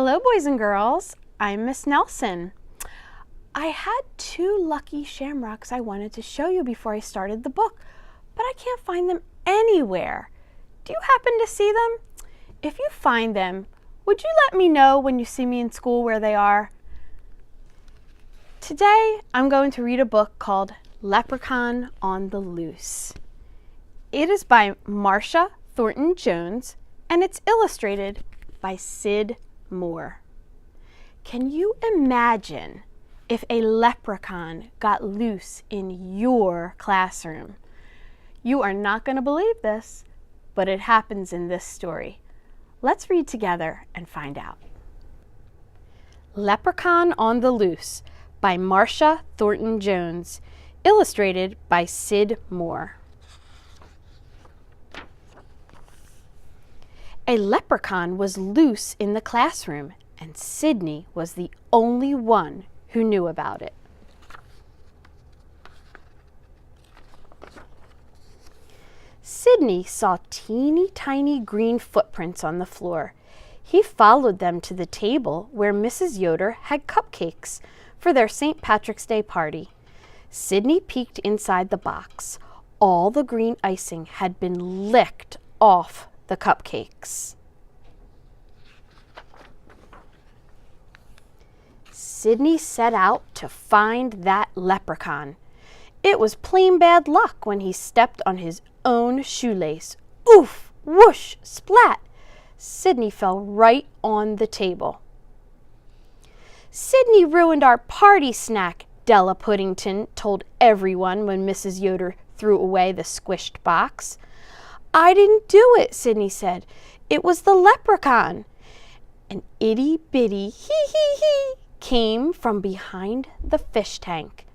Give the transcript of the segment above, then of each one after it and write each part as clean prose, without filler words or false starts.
Hello, boys and girls. I'm Miss Nelson. I had 2 lucky shamrocks I wanted to show you before I started the book, but I can't find them anywhere. Do you happen to see them? If you find them, would you let me know when you see me in school where they are? Today, I'm going to read a book called Leprechaun on the Loose. It is by Marcia Thornton Jones, and it's illustrated by Sid Moore. Can you imagine if a leprechaun got loose in your classroom? You are not going to believe this, but it happens in this story. Let's read together and find out. Leprechaun on the Loose by Marcia Thornton Jones, illustrated by Sid Moore. A leprechaun was loose in the classroom, and Sydney was the only one who knew about it. Sydney saw teeny tiny green footprints on the floor. He followed them to the table where Mrs. Yoder had cupcakes for their St. Patrick's Day party. Sydney peeked inside the box. All the green icing had been licked off the cupcakes. Sydney set out to find that leprechaun. It was plain bad luck when he stepped on his own shoelace. Oof! Whoosh! Splat! Sydney fell right on the table. "Sydney ruined our party snack," Della Puddington told everyone when Mrs. Yoder threw away the squished box. "I didn't do it," Sydney said. "It was the leprechaun." An itty-bitty hee-hee-hee came from behind the fish tank,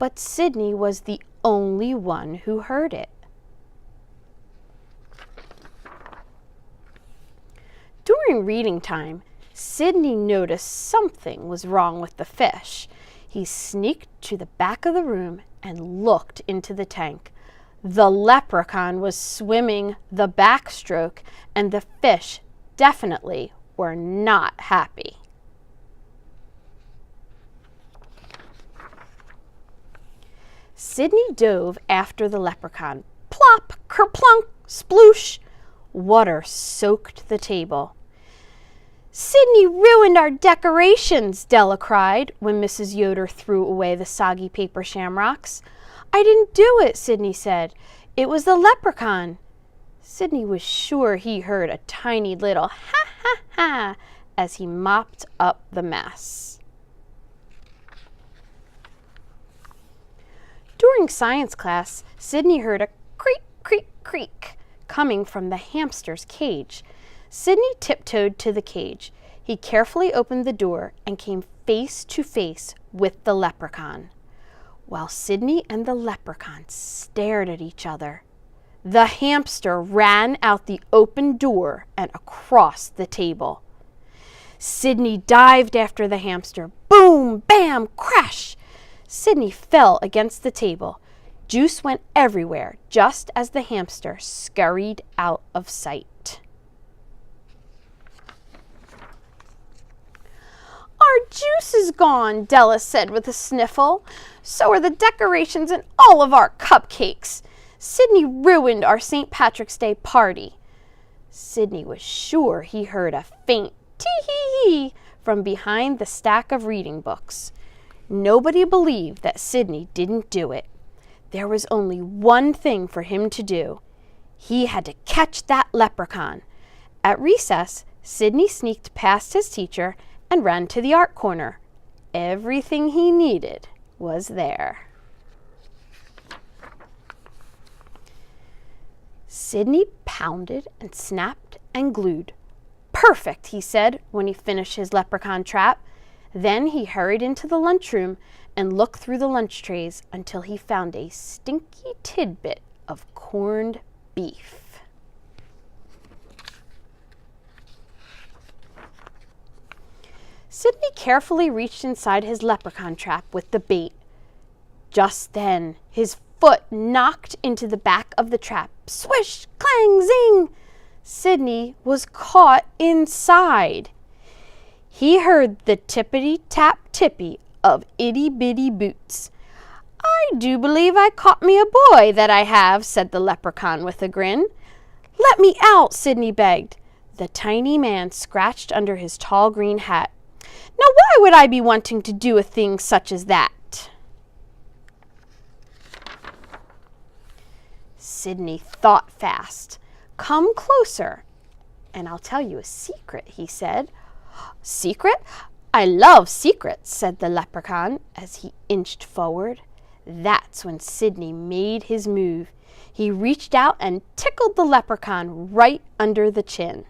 but Sydney was the only one who heard it. During reading time, Sydney noticed something was wrong with the fish. He sneaked to the back of the room and looked into the tank. The leprechaun was swimming the backstroke, and the fish definitely were not happy. Sydney dove after the leprechaun. Plop, kerplunk, sploosh. Water soaked the table. "Sydney ruined our decorations," Della cried when Mrs. Yoder threw away the soggy paper shamrocks. "I didn't do it," Sydney said. "It was the leprechaun." Sydney was sure he heard a tiny little ha ha ha as he mopped up the mess. During science class, Sydney heard a creak, creak, creak coming from the hamster's cage. Sydney tiptoed to the cage. He carefully opened the door and came face to face with the leprechaun. While Sydney and the leprechaun stared at each other, the hamster ran out the open door and across the table. Sydney dived after the hamster. Boom, bam, crash! Sydney fell against the table. Juice went everywhere just as the hamster scurried out of sight. "Our juice is gone," Della said with a sniffle. "So are the decorations and all of our cupcakes. Sydney ruined our St. Patrick's Day party." Sydney was sure he heard a faint tee-hee-hee from behind the stack of reading books. Nobody believed that Sydney didn't do it. There was only one thing for him to do. He had to catch that leprechaun. At recess, Sydney sneaked past his teacher and ran to the art corner. Everything he needed was there. Sydney pounded and snapped and glued. "Perfect," he said when he finished his leprechaun trap. Then he hurried into the lunchroom and looked through the lunch trays until he found a stinky tidbit of corned beef. Sydney carefully reached inside his leprechaun trap with the bait. Just then, his foot knocked into the back of the trap. Swish, clang, zing! Sydney was caught inside. He heard the tippity-tap-tippy of itty-bitty boots. "I do believe I caught me a boy, that I have," said the Leprechaun with a grin. "Let me out," Sidney begged. The tiny man scratched under his tall green hat. "Now why would I be wanting to do a thing such as that?" Sidney thought fast. "Come closer, and I'll tell you a secret," he said. "Secret? I love secrets," said the Leprechaun as he inched forward. That's when Sidney made his move. He reached out and tickled the Leprechaun right under the chin.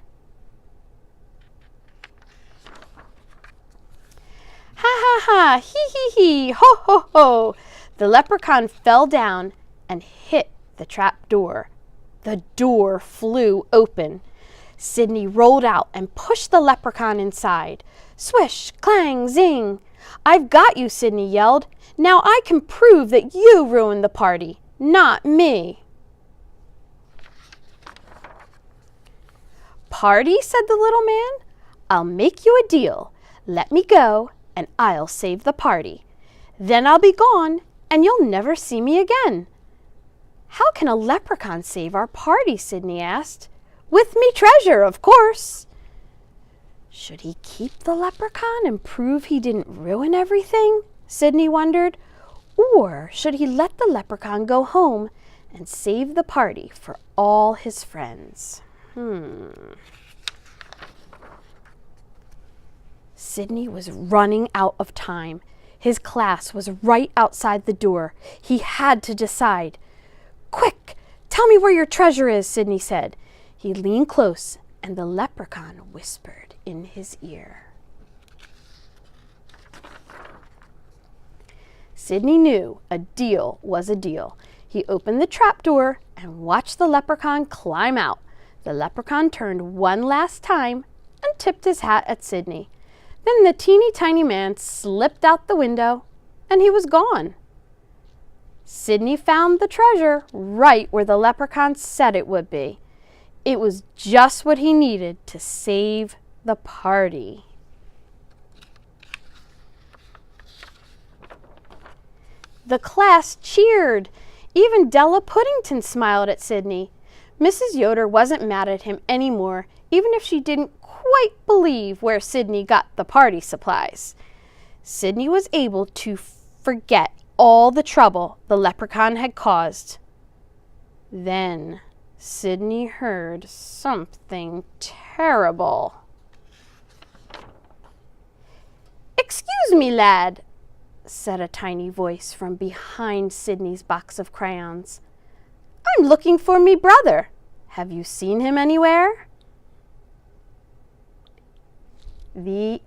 "Ha ha ha, hee hee hee, ho ho ho!" The Leprechaun fell down and hit the trap door. The door flew open. Sidney rolled out and pushed the Leprechaun inside. Swish, clang, zing! "I've got you," Sidney yelled. "Now I can prove that you ruined the party, not me." "Party?" said the little man. "I'll make you a deal. Let me go, and I'll save the party. Then I'll be gone, and you'll never see me again." "How can a leprechaun save our party?" Sidney asked. "With me treasure, of course." Should he keep the leprechaun and prove he didn't ruin everything? Sidney wondered. Or should he let the leprechaun go home and save the party for all his friends? Sidney was running out of time. His class was right outside the door. He had to decide. "Quick, tell me where your treasure is," Sidney said. He leaned close, and the leprechaun whispered in his ear. Sidney knew a deal was a deal. He opened the trapdoor and watched the leprechaun climb out. The leprechaun turned one last time and tipped his hat at Sidney. Then the teeny tiny man slipped out the window, and he was gone. Sidney found the treasure right where the leprechaun said it would be. It was just what he needed to save the party. The class cheered. Even Della Puddington smiled at Sidney. Mrs. Yoder wasn't mad at him anymore, even if she didn't quite believe where Sidney got the party supplies. Sidney was able to forget all the trouble the leprechaun had caused. Then Sidney heard something terrible. "Excuse me, lad," said a tiny voice from behind Sidney's box of crayons. "I'm looking for me brother. Have you seen him anywhere?" The